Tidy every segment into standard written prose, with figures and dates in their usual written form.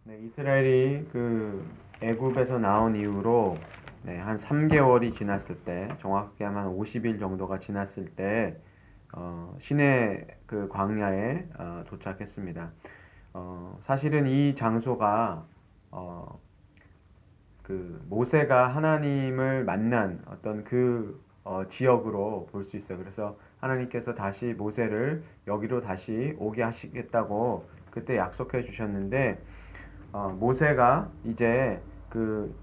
네, 이스라엘이 그 애굽에서 나온 이후로 한 3개월이 지났을 때, 정확하게 하면 한 50일 정도가 지났을 때, 시내 그 광야에 도착했습니다. 사실은 이 장소가 어, 그 모세가 하나님을 만난 어떤 그 지역으로 볼 수 있어요. 그래서 하나님께서 다시 모세를 여기로 다시 오게 하시겠다고 그때 약속해 주셨는데 모세가 이제 그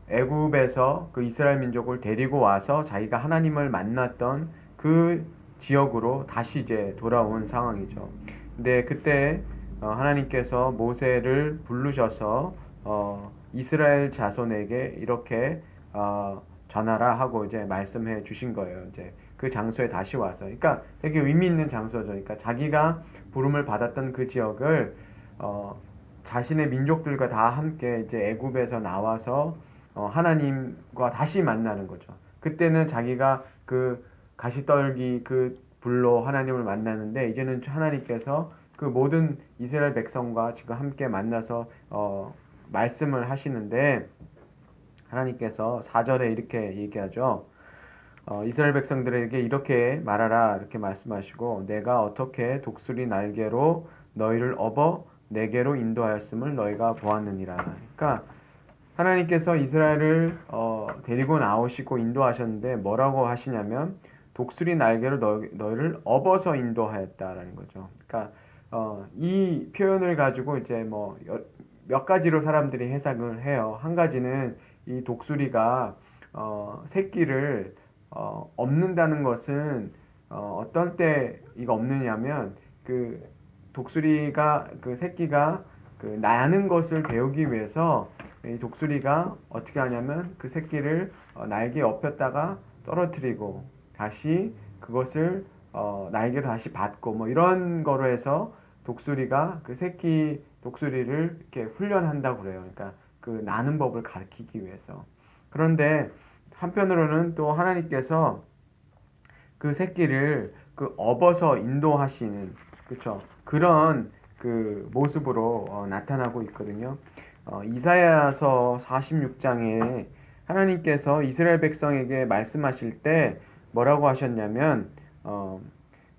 애굽에서 그 이스라엘 민족을 데리고 와서 자기가 하나님을 만났던 그 지역으로 다시 이제 돌아온 상황이죠. 근데 그때 하나님께서 모세를 부르셔서 이스라엘 자손에게 이렇게 전하라 하고 이제 말씀해 주신 거예요. 이제 그 장소에 다시 와서, 그러니까 되게 의미 있는 장소죠. 그러니까 자기가 부름을 받았던 그 지역을 어, 자신의 민족들과 다 함께 이제 애굽에서 나와서 하나님과 다시 만나는 거죠. 그때는 자기가 그 가시떨기 그 불로 하나님을 만나는데 이제는 하나님께서 그 모든 이스라엘 백성과 지금 함께 만나서 말씀을 하시는데 하나님께서 4절에 이렇게 얘기하죠. 이스라엘 백성들에게 이렇게 말하라 이렇게 말씀하시고 내가 어떻게 독수리 날개로 너희를 업어 내게로 인도하였음을 너희가 보았느니라. 그러니까 하나님께서 이스라엘을 데리고 나오시고 인도하셨는데 뭐라고 하시냐면 독수리 날개로 너희를 업어서 인도하였다라는 거죠. 그러니까 이 표현을 가지고 이제 뭐 몇 가지로 사람들이 해석을 해요. 한 가지는 이 독수리가 새끼를 없는다는 것은 어떤 때 이거 없느냐면 그 독수리가 그 새끼가 그 나는 것을 배우기 위해서 이 독수리가 어떻게 하냐면 그 새끼를 날개에 업혔다가 떨어뜨리고 다시 그것을 날개로 다시 받고 뭐 이런 거로 해서 독수리가 그 새끼 독수리를 이렇게 훈련한다고 그래요. 그러니까 그 나는 법을 가르치기 위해서. 그런데 한편으로는 또 하나님께서 그 새끼를 그 업어서 인도하시는 그쵸 그런 그 모습으로 나타나고 있거든요. 이사야서 46장에 하나님께서 이스라엘 백성에게 말씀하실 때 뭐라고 하셨냐면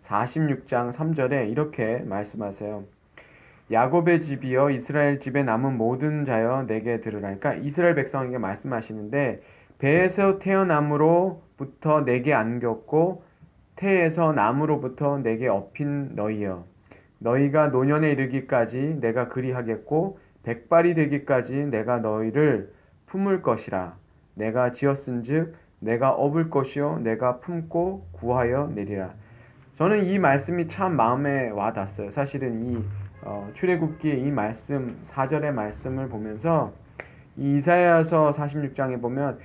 46장 3절에 이렇게 말씀하세요. 야곱의 집이여 이스라엘 집에 남은 모든 자여 내게 들으라. 그러니까 이스라엘 백성에게 말씀하시는데 배에서 태어남으로부터 내게 안겼고 태에서 남으로부터 내게 업힌 너희여 너희가 노년에 이르기까지 내가 그리하겠고 백발이 되기까지 내가 너희를 품을 것이라. 내가 지었은즉 내가 업을 것이요 내가 품고 구하여 내리라. 저는 이 말씀이 참 마음에 와 닿았어요. 사실은 이 출애굽기의 이 말씀 4절의 말씀을 보면서 이 이사야서 46장에 보면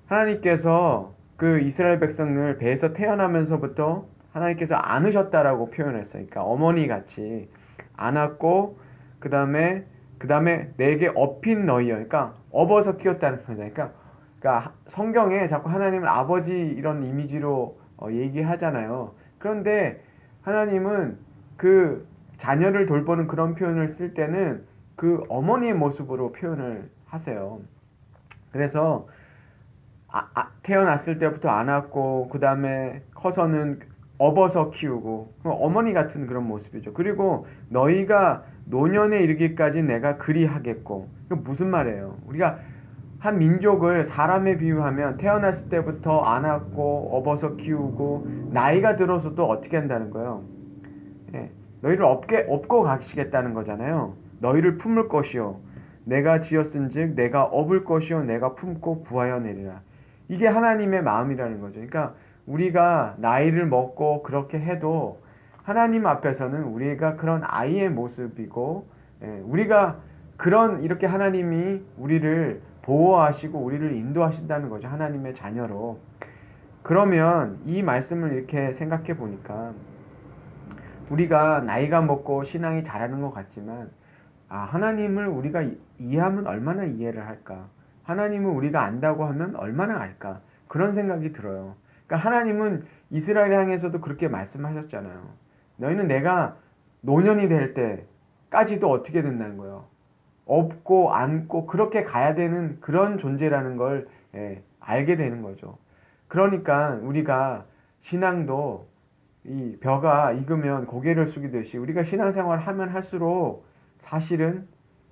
하나님께서 그 이스라엘 백성을 배에서 태어나면서부터 하나님께서 안으셨다라고 표현했어요. 그러니까 어머니 같이 안았고 그 다음에 내게 업힌 너희여. 그러니까 업어서 키웠다는 거죠. 그러니까 성경에 자꾸 하나님을 아버지 이런 이미지로 얘기하잖아요. 그런데 하나님은 그 자녀를 돌보는 그런 표현을 쓸 때는 그 어머니의 모습으로 표현을 하세요. 그래서 태어났을 때부터 안았고 그 다음에 커서는 업어서 키우고 어머니 같은 그런 모습이죠. 그리고 너희가 노년에 이르기까지 내가 그리하겠고. 이거 무슨 말이에요? 우리가 한 민족을 사람에 비유하면 태어났을 때부터 안았고 업어서 키우고 나이가 들어서도 어떻게 한다는 거예요? 예, 너희를 업고 가시겠다는 거잖아요. 너희를 품을 것이요 내가 지었은즉 내가 업을 것이요 내가 품고 구하여 내리라. 이게 하나님의 마음이라는 거죠. 그러니까 우리가 나이를 먹고 그렇게 해도 하나님 앞에서는 우리가 그런 아이의 모습이고 우리가 그런 이렇게 하나님이 우리를 보호하시고 우리를 인도하신다는 거죠. 하나님의 자녀로. 그러면 이 말씀을 이렇게 생각해 보니까 우리가 나이가 먹고 신앙이 자라는 것 같지만 하나님을 우리가 이해하면 얼마나 이해를 할까? 하나님을 우리가 안다고 하면 얼마나 알까? 그런 생각이 들어요. 그러니까 하나님은 이스라엘 향해서도 그렇게 말씀하셨잖아요. 너희는 내가 노년이 될 때까지도 어떻게 된다는 거예요? 업고 안고 그렇게 가야 되는 그런 존재라는 걸 알게 되는 거죠. 그러니까 우리가 신앙도 이 벼가 익으면 고개를 숙이듯이 우리가 신앙생활을 하면 할수록 사실은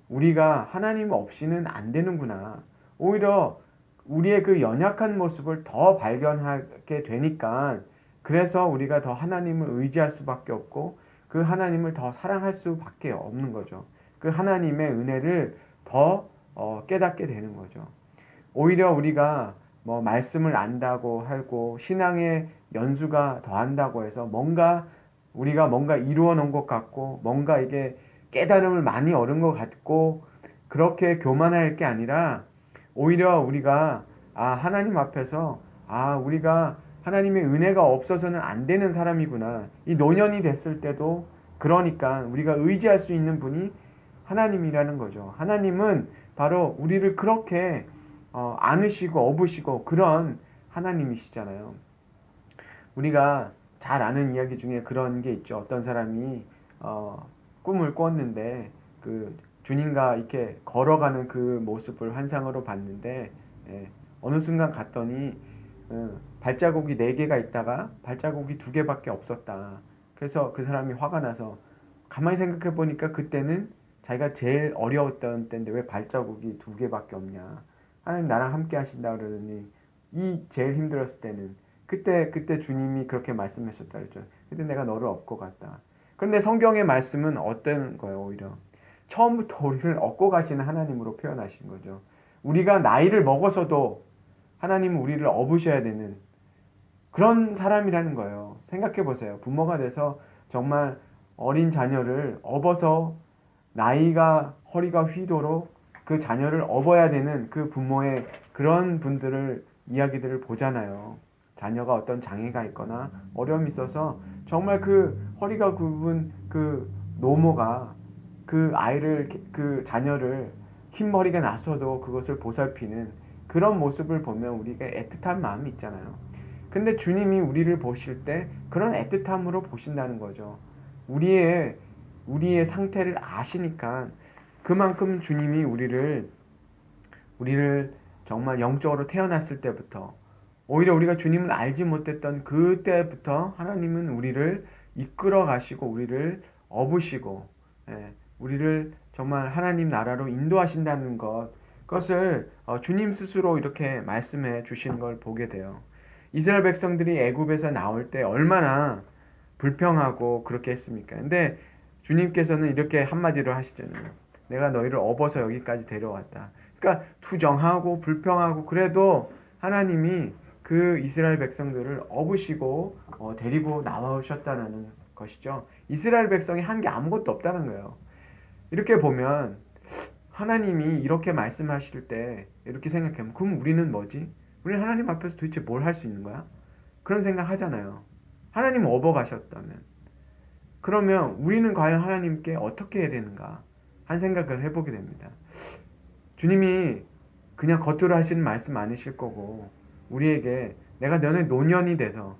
우리가 하나님 없이는 안 되는구나. 오히려 우리의 그 연약한 모습을 더 발견하게 되니까 그래서 우리가 더 하나님을 의지할 수밖에 없고 그 하나님을 더 사랑할 수밖에 없는 거죠. 그 하나님의 은혜를 더 깨닫게 되는 거죠. 오히려 우리가 뭐 말씀을 안다고 하고 신앙의 연수가 더한다고 해서 우리가 뭔가 이루어 놓은 것 같고 뭔가 이게 깨달음을 많이 얻은 것 같고 그렇게 교만할 게 아니라 오히려 우리가 하나님 앞에서 우리가 하나님의 은혜가 없어서는 안 되는 사람이구나. 이 노년이 됐을 때도 그러니까 우리가 의지할 수 있는 분이 하나님이라는 거죠. 하나님은 바로 우리를 그렇게 안으시고 업으시고 그런 하나님이시잖아요. 우리가 잘 아는 이야기 중에 그런 게 있죠. 어떤 사람이 꿈을 꿨는데 그 주님과 이렇게 걸어가는 그 모습을 환상으로 봤는데 어느 순간 갔더니 발자국이 4개가 있다가 발자국이 2개밖에 없었다. 그래서 그 사람이 화가 나서 가만히 생각해 보니까 그때는 자기가 제일 어려웠던 때인데 왜 발자국이 2개밖에 없냐. 하나님 나랑 함께 하신다 그러더니 이 제일 힘들었을 때는 그때 주님이 그렇게 말씀하셨다 그랬죠. 그때 내가 너를 업고 갔다. 그런데 성경의 말씀은 어떤 거예요? 오히려 처음부터 우리를 업고 가시는 하나님으로 표현하신 거죠. 우리가 나이를 먹어서도 하나님은 우리를 업으셔야 되는 그런 사람이라는 거예요. 생각해 보세요. 부모가 돼서 정말 어린 자녀를 업어서 나이가 허리가 휘도록 그 자녀를 업어야 되는 그 부모의 그런 분들을 이야기들을 보잖아요. 자녀가 어떤 장애가 있거나 어려움이 있어서 정말 그 허리가 굽은 그 노모가 그 아이를 그 자녀를 흰머리가 났어도 그것을 보살피는 그런 모습을 보면 우리가 애틋한 마음이 있잖아요. 근데 주님이 우리를 보실 때 그런 애틋함으로 보신다는 거죠. 우리의 상태를 아시니까 그만큼 주님이 우리를 정말 영적으로 태어났을 때부터 오히려 우리가 주님을 알지 못했던 그때부터 하나님은 우리를 이끌어 가시고 우리를 업으시고 우리를 정말 하나님 나라로 인도하신다는 그것을 주님 스스로 이렇게 말씀해 주시는 걸 보게 돼요. 이스라엘 백성들이 애굽에서 나올 때 얼마나 불평하고 그렇게 했습니까? 근데 주님께서는 이렇게 한마디로 하시잖아요. 내가 너희를 업어서 여기까지 데려왔다. 그러니까 투정하고 불평하고 그래도 하나님이 그 이스라엘 백성들을 업으시고 데리고 나오셨다는 것이죠. 이스라엘 백성이 한 게 아무것도 없다는 거예요. 이렇게 보면 하나님이 이렇게 말씀하실 때 이렇게 생각하면 그럼 우리는 뭐지? 우리는 하나님 앞에서 도대체 뭘 할 수 있는 거야? 그런 생각 하잖아요. 하나님 업어 가셨다면 그러면 우리는 과연 하나님께 어떻게 해야 되는가 한 생각을 해보게 됩니다. 주님이 그냥 겉으로 하시는 말씀 아니실 거고 우리에게 내가 너네 노년이 돼서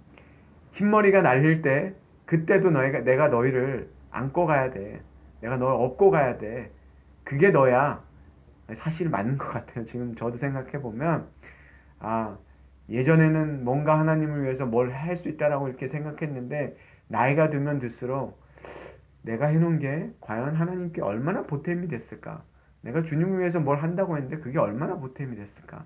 흰머리가 날릴 때 그때도 내가 너희를 안고 가야 돼. 내가 너를 업고 가야 돼. 그게 너야. 사실 맞는 것 같아요. 지금 저도 생각해보면 예전에는 뭔가 하나님을 위해서 뭘 할 수 있다라고 이렇게 생각했는데 나이가 들면 들수록 내가 해놓은 게 과연 하나님께 얼마나 보탬이 됐을까? 내가 주님을 위해서 뭘 한다고 했는데 그게 얼마나 보탬이 됐을까?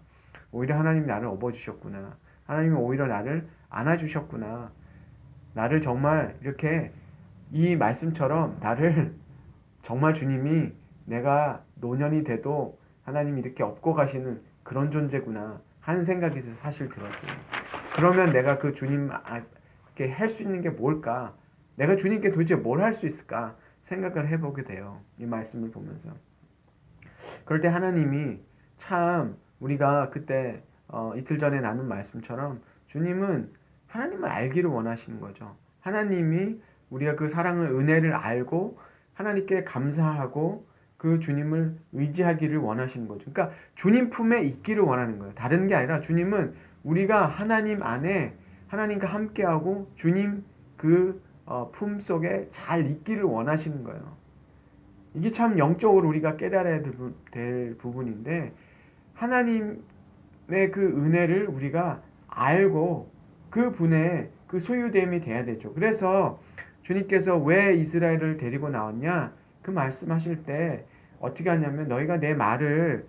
오히려 하나님이 나를 업어주셨구나. 하나님이 오히려 나를 안아주셨구나. 나를 정말 이렇게 이 말씀처럼 나를 정말 주님이 내가 노년이 돼도 하나님이 이렇게 업고 가시는 그런 존재구나 하는 생각이 사실 들었어요. 그러면 내가 그 주님께 할 수 있는 게 뭘까? 내가 주님께 도대체 뭘 할 수 있을까? 생각을 해보게 돼요. 이 말씀을 보면서. 그럴 때 하나님이 참 우리가 그때 이틀 전에 나눈 말씀처럼 주님은 하나님을 알기를 원하시는 거죠. 하나님이 우리가 그 사랑을 은혜를 알고 하나님께 감사하고 그 주님을 의지하기를 원하시는 거죠. 그러니까 주님 품에 있기를 원하는 거예요. 다른 게 아니라 주님은 우리가 하나님 안에 하나님과 함께하고 주님 그 품 속에 잘 있기를 원하시는 거예요. 이게 참 영적으로 우리가 깨달아야 될 부분인데, 하나님의 그 은혜를 우리가 알고 그 분의 그 소유됨이 돼야 되죠. 그래서 주님께서 왜 이스라엘을 데리고 나왔냐? 그 말씀하실 때 어떻게 하냐면, 너희가 내 말을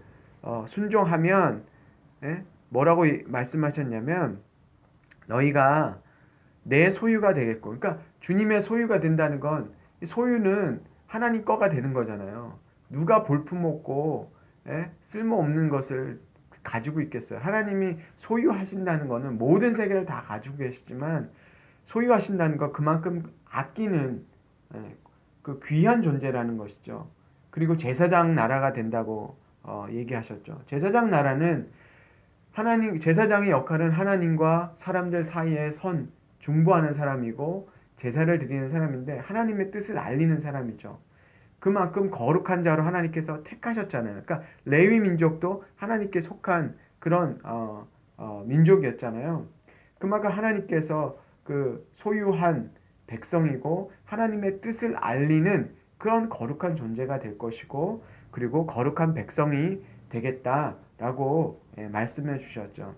순종하면, 예? 뭐라고 말씀하셨냐면, 너희가 내 소유가 되겠고, 그러니까 주님의 소유가 된다는 건, 소유는 하나님 거가 되는 거잖아요. 누가 볼품없고 쓸모없는 것을 가지고 있겠어요. 하나님이 소유하신다는 거는 모든 세계를 다 가지고 계시지만, 소유하신다는 거 그만큼 아끼는 그 귀한 존재라는 것이죠. 그리고 제사장 나라가 된다고 얘기하셨죠. 제사장 나라는 제사장의 역할은 하나님과 사람들 사이에 중보하는 사람이고 제사를 드리는 사람인데, 하나님의 뜻을 알리는 사람이죠. 그만큼 거룩한 자로 하나님께서 택하셨잖아요. 그러니까 레위 민족도 하나님께 속한 그런 민족이었잖아요. 그만큼 하나님께서 그 소유한 백성이고 하나님의 뜻을 알리는 그런 거룩한 존재가 될 것이고, 그리고 거룩한 백성이 되겠다라고 말씀해 주셨죠.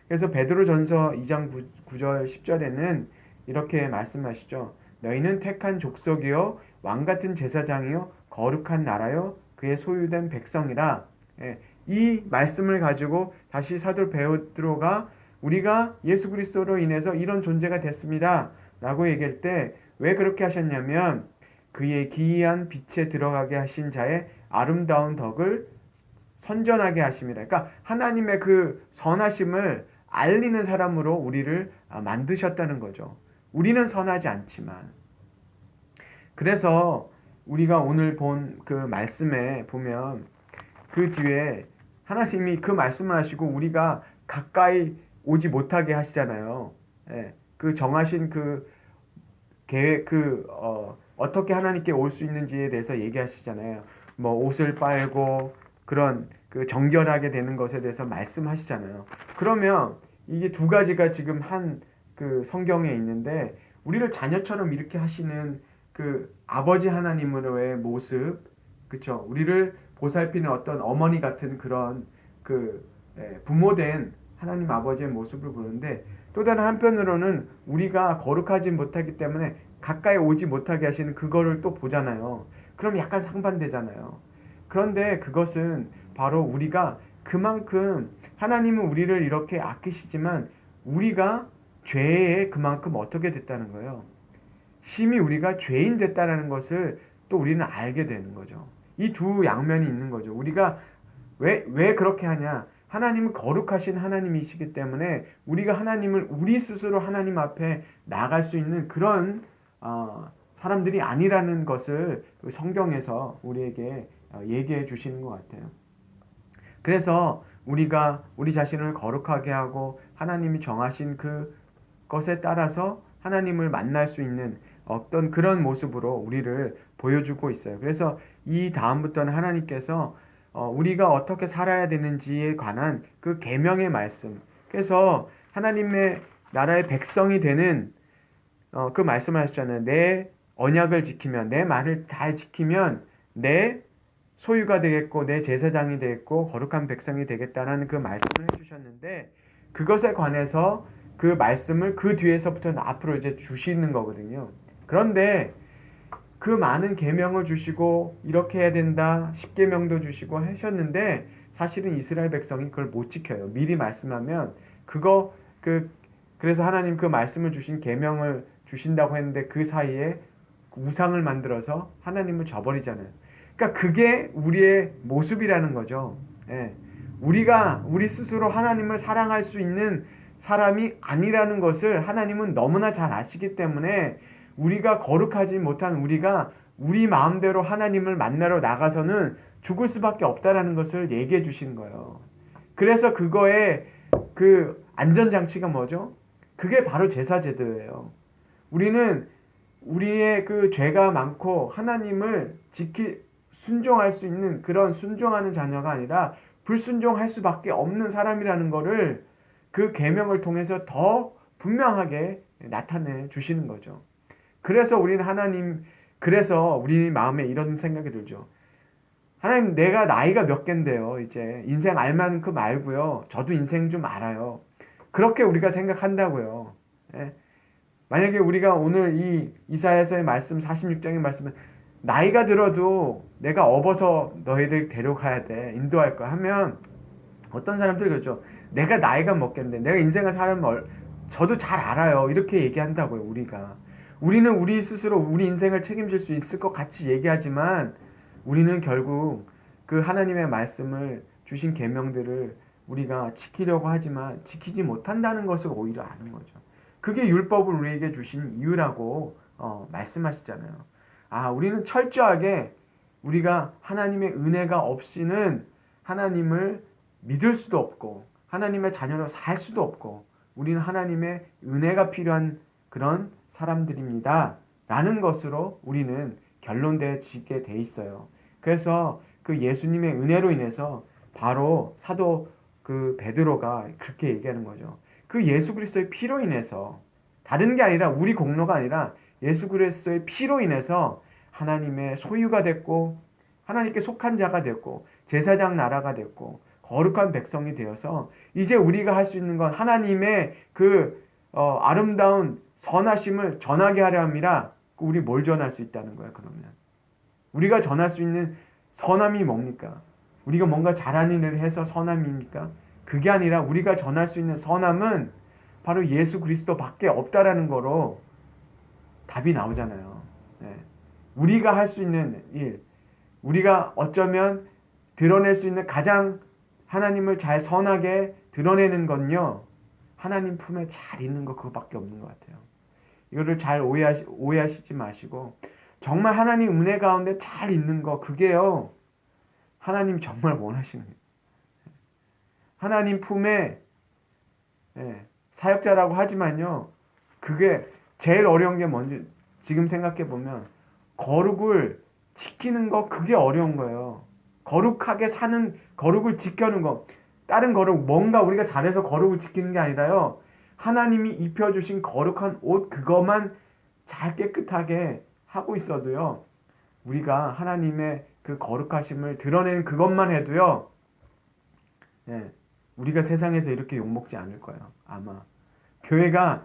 그래서 베드로전서 2장 9절 10절에는 이렇게 말씀하시죠. 너희는 택한 족속이요 왕같은 제사장이요 거룩한 나라요 그의 소유된 백성이라. 이 말씀을 가지고 다시 사도 베드로가 우리가 예수 그리스도로 인해서 이런 존재가 됐습니다 라고 얘기할 때 왜 그렇게 하셨냐면, 그의 기이한 빛에 들어가게 하신 자의 아름다운 덕을 선전하게 하심이라. 그러니까 하나님의 그 선하심을 알리는 사람으로 우리를 만드셨다는 거죠. 우리는 선하지 않지만. 그래서 우리가 오늘 본 그 말씀에 보면 그 뒤에 하나님이 그 말씀을 하시고 우리가 가까이 오지 못하게 하시잖아요. 그 정하신 그 계획, 어떻게 하나님께 올 수 있는지에 대해서 얘기하시잖아요. 뭐 옷을 빨고 그런 그 정결하게 되는 것에 대해서 말씀하시잖아요. 그러면 이게 두 가지가 지금 한 그 성경에 있는데, 우리를 자녀처럼 이렇게 하시는 그 아버지 하나님으로의 모습, 그쵸? 우리를 보살피는 어떤 어머니 같은 그런 그 부모된 하나님 아버지의 모습을 보는데, 또 다른 한편으로는 우리가 거룩하지 못하기 때문에 가까이 오지 못하게 하시는 그거를 또 보잖아요. 그럼 약간 상반되잖아요. 그런데 그것은 바로 우리가 그만큼 하나님은 우리를 이렇게 아끼시지만 우리가 죄에 그만큼 어떻게 됐다는 거예요. 심히 우리가 죄인 됐다는 것을 또 우리는 알게 되는 거죠. 이 두 양면이 있는 거죠. 우리가 왜 그렇게 하냐? 하나님은 거룩하신 하나님이시기 때문에 우리가 하나님을 우리 스스로 하나님 앞에 나갈 수 있는 그런 사람들이 아니라는 것을 성경에서 우리에게 얘기해 주시는 것 같아요. 그래서 우리가 우리 자신을 거룩하게 하고 하나님이 정하신 그 것에 따라서 하나님을 만날 수 있는 어떤 그런 모습으로 우리를 보여주고 있어요. 그래서 이 다음부터는 하나님께서 우리가 어떻게 살아야 되는지에 관한 그 계명의 말씀, 그래서 하나님의 나라의 백성이 되는 그 말씀을 하셨잖아요. 내 언약을 지키면, 내 말을 잘 지키면 내 소유가 되겠고 내 제사장이 되겠고 거룩한 백성이 되겠다라는 그 말씀을 해주셨는데, 그것에 관해서 그 말씀을 그 뒤에서부터 앞으로 이제 주시는 거거든요. 그런데 그 많은 계명을 주시고 이렇게 해야 된다, 십계명도 주시고 하셨는데 사실은 이스라엘 백성이 그걸 못 지켜요. 미리 말씀하면 그래서 하나님 그 말씀을 주신 계명을 주신다고 했는데 그 사이에 우상을 만들어서 하나님을 저버리잖아요. 그러니까 그게 우리의 모습이라는 거죠. 우리가 우리 스스로 하나님을 사랑할 수 있는 사람이 아니라는 것을 하나님은 너무나 잘 아시기 때문에 우리가 거룩하지 못한 우리가 우리 마음대로 하나님을 만나러 나가서는 죽을 수밖에 없다라는 것을 얘기해 주신 거예요. 그래서 그거의 그 안전장치가 뭐죠? 그게 바로 제사제도예요. 우리는 우리의 그 죄가 많고 하나님을 순종할 수 있는 그런 순종하는 자녀가 아니라 불순종할 수밖에 없는 사람이라는 거를 그 계명을 통해서 더 분명하게 나타내 주시는 거죠. 그래서 우리 마음에 이런 생각이 들죠. 하나님, 내가 나이가 몇 갠데요. 이제 인생 알 만큼 알고요. 저도 인생 좀 알아요. 그렇게 우리가 생각한다고요. 예? 만약에 우리가 오늘 이 이사야서의 말씀 46장의 말씀은 나이가 들어도 내가 업어서 너희들 데려가야 돼, 인도할 거야 하면 어떤 사람들이 그러죠. 내가 나이가 먹겠는데 내가 인생을 살면 저도 잘 알아요. 이렇게 얘기한다고요. 우리는 우리 스스로 우리 인생을 책임질 수 있을 것 같이 얘기하지만 우리는 결국 그 하나님의 말씀을 주신 계명들을 우리가 지키려고 하지만 지키지 못한다는 것을 오히려 아는 거죠. 그게 율법을 우리에게 주신 이유라고 말씀하시잖아요. 우리는 철저하게 우리가 하나님의 은혜가 없이는 하나님을 믿을 수도 없고 하나님의 자녀로 살 수도 없고 우리는 하나님의 은혜가 필요한 그런 사람들입니다 라는 것으로 우리는 결론되게 돼 있어요. 그래서 그 예수님의 은혜로 인해서 바로 사도 그 베드로가 그렇게 얘기하는 거죠. 그 예수 그리스도의 피로 인해서, 다른 게 아니라 우리 공로가 아니라 예수 그리스도의 피로 인해서 하나님의 소유가 됐고 하나님께 속한 자가 됐고 제사장 나라가 됐고 거룩한 백성이 되어서 이제 우리가 할 수 있는 건 하나님의 그 아름다운 선하심을 전하게 하려 함이라. 우리 뭘 전할 수 있다는 거야? 그러면 우리가 전할 수 있는 선함이 뭡니까? 우리가 뭔가 잘하는 일을 해서 선함입니까? 그게 아니라 우리가 전할 수 있는 선함은 바로 예수 그리스도밖에 없다라는 거로 답이 나오잖아요. 네. 우리가 할 수 있는 일, 우리가 어쩌면 드러낼 수 있는 가장 하나님을 잘 선하게 드러내는 건요, 하나님 품에 잘 있는 거 그거밖에 없는 것 같아요. 이거를 잘 오해하시지 마시고 정말 하나님 은혜 가운데 잘 있는 거, 그게요 하나님 정말 원하시는 거예요. 하나님 품에 사역자라고 하지만요, 그게 제일 어려운 게 뭔지 지금 생각해 보면 거룩을 지키는 거, 그게 어려운 거예요. 거룩하게 사는, 거룩을 지켜는 거. 다른 거룩, 뭔가 우리가 잘해서 거룩을 지키는 게 아니라요, 하나님이 입혀주신 거룩한 옷 그것만 잘 깨끗하게 하고 있어도요, 우리가 하나님의 그 거룩하심을 드러내는 그것만 해도요, 우리가 세상에서 이렇게 욕먹지 않을 거예요. 아마 교회가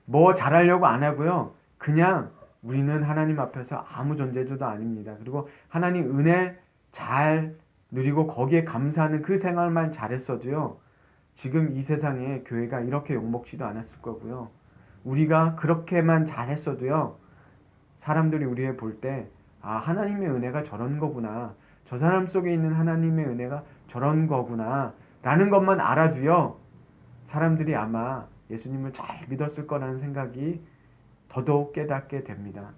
뭐 잘하려고 안 하고요, 그냥 우리는 하나님 앞에서 아무 존재도 아닙니다. 그리고 하나님 은혜 잘 누리고 거기에 감사하는 그 생활만 잘했어도요, 지금 이 세상에 교회가 이렇게 욕먹지도 않았을 거고요. 우리가 그렇게만 잘했어도요, 사람들이 우리를 볼 때 하나님의 은혜가 저런 거구나, 저 사람 속에 있는 하나님의 은혜가 저런 거구나 라는 것만 알아도요, 사람들이 아마 예수님을 잘 믿었을 거라는 생각이 더더욱 깨닫게 됩니다.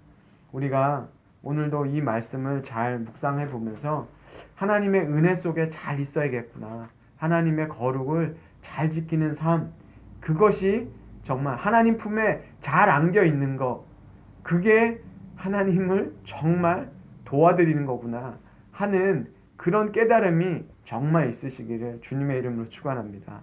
우리가 오늘도 이 말씀을 잘 묵상해 보면서 하나님의 은혜 속에 잘 있어야겠구나, 하나님의 거룩을 잘 지키는 삶, 그것이 정말 하나님 품에 잘 안겨 있는 것, 그게 하나님을 정말 도와드리는 거구나 하는 그런 깨달음이 정말 있으시기를 주님의 이름으로 축원합니다.